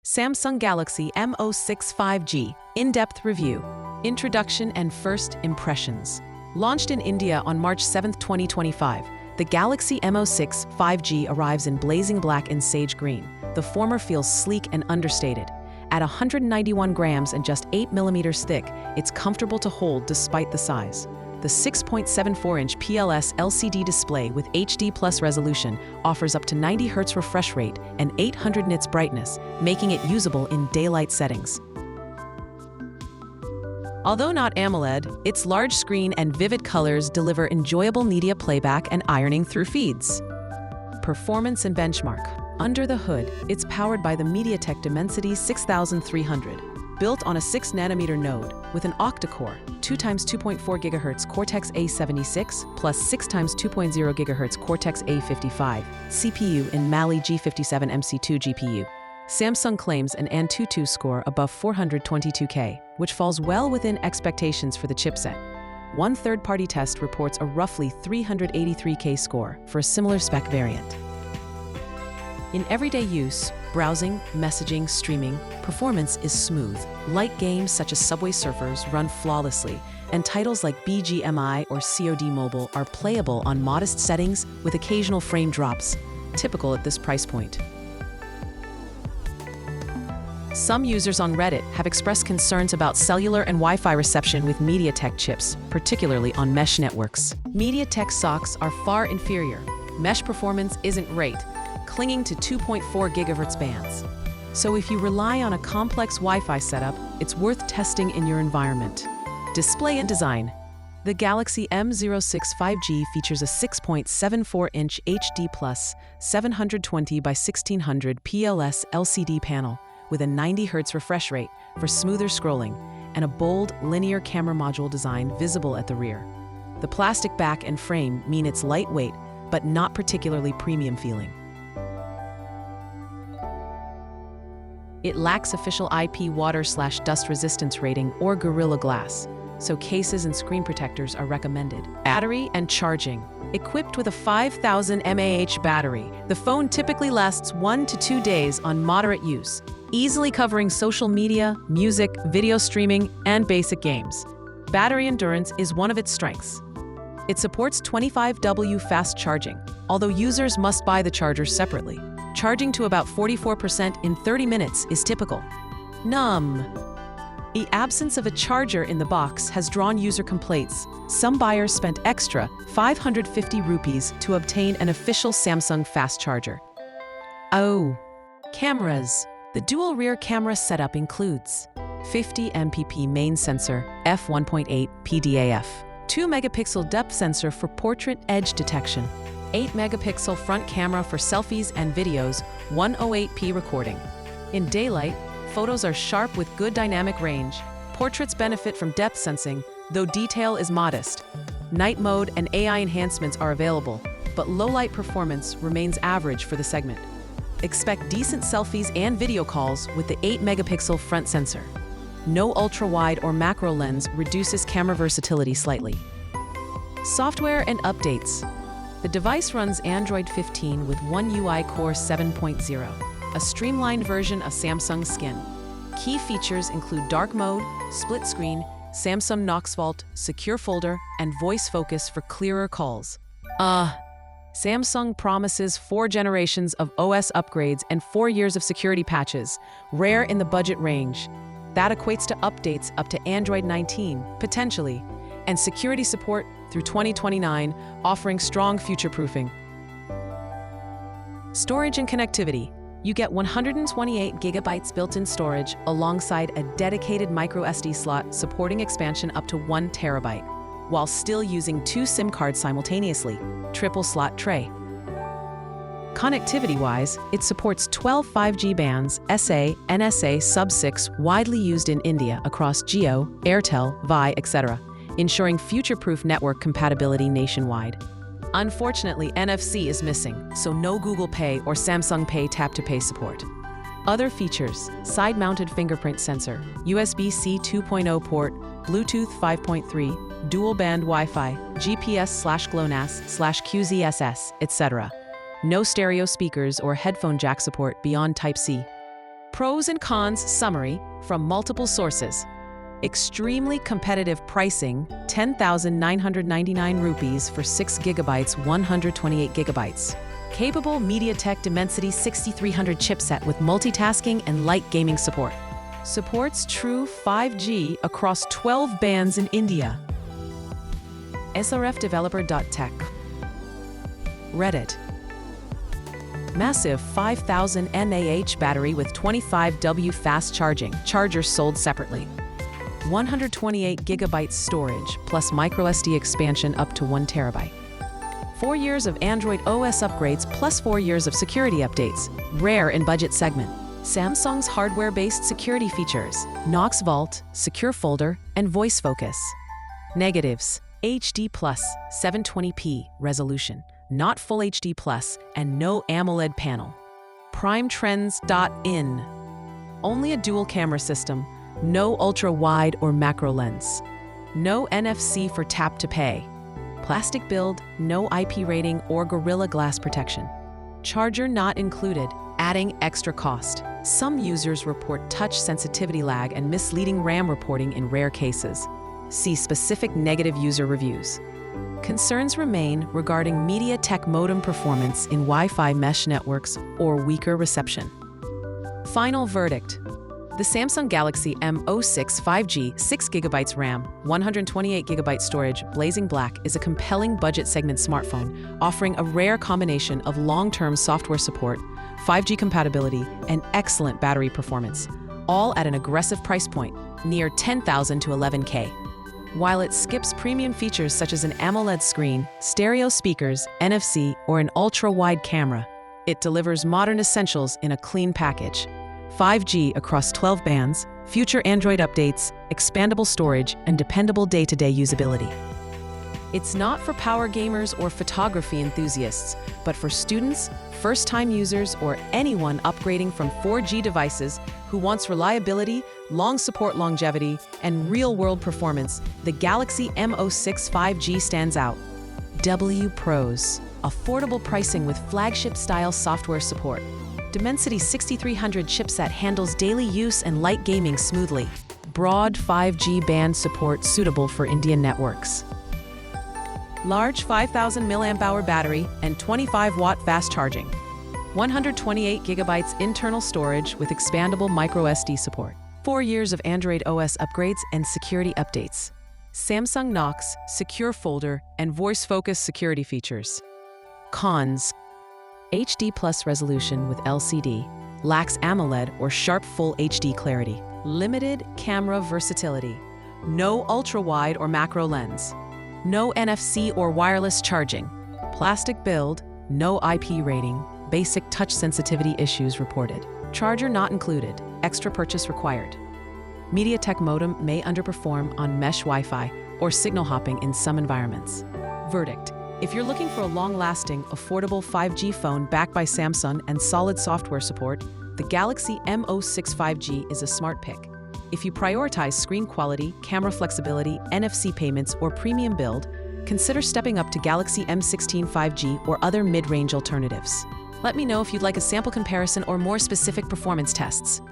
Samsung Galaxy M06 5G In-Depth Review, Introduction and First Impressions. Launched in India on March 7, 2025, the Galaxy M06 5G arrives in blazing black and sage green. The former feels sleek and understated. At 191 grams and just 8 millimeters thick, it's comfortable to hold despite the size. The 6.74-inch PLS LCD display with HD Plus resolution offers up to 90 Hz refresh rate and 800 nits brightness, making it usable in daylight settings. Although not AMOLED, its large screen and vivid colors deliver enjoyable media playback and ironing through feeds. Performance and benchmark. Under the hood, it's powered by the MediaTek Dimensity 6300. Built on a 6nm node with an octa-core, 2x2.4 GHz Cortex-A76 plus 6x2.0 GHz Cortex-A55 CPU in Mali G57 MC2 GPU. Samsung claims an Antutu score above 422K, which falls well within expectations for the chipset. One third-party test reports a roughly 383K score for a similar spec variant. In everyday use, browsing, messaging, streaming, performance is smooth. Light games such as Subway Surfers run flawlessly, and titles like BGMI or COD Mobile are playable on modest settings with occasional frame drops, typical at this price point. Some users on Reddit have expressed concerns about cellular and Wi-Fi reception with MediaTek chips, particularly on mesh networks. MediaTek SoCs are far inferior. Mesh performance isn't great, clinging to 2.4 GHz bands. So if you rely on a complex Wi-Fi setup, it's worth testing in your environment. Display and design. The Galaxy M06 5G features a 6.74-inch HD Plus 720 by 1600 PLS LCD panel with a 90 Hz refresh rate for smoother scrolling and a bold, linear camera module design visible at the rear. The plastic back and frame mean it's lightweight, but not particularly premium feeling. It lacks official IP water/dust resistance rating or Gorilla Glass, so cases and screen protectors are recommended. Battery and charging. Equipped with a 5000 mAh battery, the phone typically lasts 1 to 2 days on moderate use, easily covering social media, music, video streaming, and basic games. Battery endurance is one of its strengths. It supports 25W fast charging, although users must buy the charger separately. Charging to about 44% in 30 minutes is typical. The absence of a charger in the box has drawn user complaints. Some buyers spent extra 550 rupees to obtain an official Samsung fast charger. Cameras. The dual rear camera setup includes 50 MP main sensor, f1.8 PDAF, 2 megapixel depth sensor for portrait edge detection, 8 megapixel front camera for selfies and videos, 108p recording. In daylight, photos are sharp with good dynamic range. Portraits benefit from depth sensing, though detail is modest. Night mode and AI enhancements are available, but low-light performance remains average for the segment. Expect decent selfies and video calls with the 8 megapixel front sensor. No ultra-wide or macro lens reduces camera versatility slightly. Software and updates. The device runs Android 15 with One UI Core 7.0, a streamlined version of Samsung Skin. Key features include dark mode, split screen, Samsung Knox Vault, secure folder, and voice focus for clearer calls. Samsung promises 4 generations of OS upgrades and 4 years of security patches, rare in the budget range. That equates to updates up to Android 19, potentially, and security support through 2029, offering strong future-proofing. Storage and connectivity. You get 128 GB built-in storage alongside a dedicated microSD slot supporting expansion up to 1 TB, while still using 2 SIM cards simultaneously, triple slot tray. Connectivity-wise, it supports 12 5G bands, SA, NSA, Sub-6, widely used in India across Jio, Airtel, Vi, etc., ensuring future-proof network compatibility nationwide. Unfortunately, NFC is missing, so no Google Pay or Samsung Pay tap-to-pay support. Other features: side-mounted fingerprint sensor, USB-C 2.0 port, Bluetooth 5.3, dual-band Wi-Fi, GPS/GLONASS/QZSS, etc. No stereo speakers or headphone jack support beyond Type-C. Pros and cons summary from multiple sources. Extremely competitive pricing, 10,999 rupees for 6 gigabytes, 128 gigabytes. Capable MediaTek Dimensity 6300 chipset with multitasking and light gaming support. Supports true 5G across 12 bands in India. srfdeveloper.tech. Reddit. Massive 5000 mAh battery with 25W fast charging. Chargers sold separately. 128 gigabytes storage plus microSD expansion up to 1 terabyte. 4 years of Android OS upgrades plus 4 years of security updates. Rare in budget segment. Samsung's hardware-based security features: Knox Vault, Secure Folder, and Voice Focus. Negatives: HD+, 720p resolution, not Full HD+, and no AMOLED panel. PrimeTrends.in. Only a dual camera system, no ultra-wide or macro lens. No NFC for tap to pay. Plastic build, no IP rating or Gorilla Glass protection. Charger not included, adding extra cost. Some users report touch sensitivity lag and misleading RAM reporting in rare cases. See specific negative user reviews. Concerns remain regarding MediaTek modem performance in Wi-Fi mesh networks or weaker reception. Final verdict. The Samsung Galaxy M06 5G 6GB RAM, 128GB storage, blazing black is a compelling budget segment smartphone offering a rare combination of long-term software support, 5G compatibility, and excellent battery performance, all at an aggressive price point, near 10,000 to 11K. While it skips premium features such as an AMOLED screen, stereo speakers, NFC, or an ultra-wide camera, it delivers modern essentials in a clean package. 5G across 12 bands, future Android updates, expandable storage, and dependable day-to-day usability. It's not for power gamers or photography enthusiasts, but for students, first-time users, or anyone upgrading from 4G devices who wants reliability, long support longevity, and real-world performance. The Galaxy M06 5G stands out. W Pros. Affordable pricing with flagship-style software support. Dimensity 6300 chipset handles daily use and light gaming smoothly. Broad 5G band support suitable for Indian networks. Large 5000 mAh battery and 25-watt fast charging. 128 gigabytes internal storage with expandable microSD support. 4 years of Android OS upgrades and security updates. Samsung Knox, Secure Folder, and Voice Focus security features. Cons. HD+ resolution with LCD, lacks AMOLED or sharp Full HD clarity. Limited camera versatility. No ultra-wide or macro lens. No NFC or wireless charging. Plastic build, no IP rating. Basic touch sensitivity issues reported. Charger not included, extra purchase required. MediaTek modem may underperform on mesh Wi-Fi or signal hopping in some environments. Verdict. If you're looking for a long-lasting, affordable 5G phone backed by Samsung and solid software support, the Galaxy M06 5G is a smart pick. If you prioritize screen quality, camera flexibility, NFC payments, or premium build, consider stepping up to Galaxy M16 5G or other mid-range alternatives. Let me know if you'd like a sample comparison or more specific performance tests.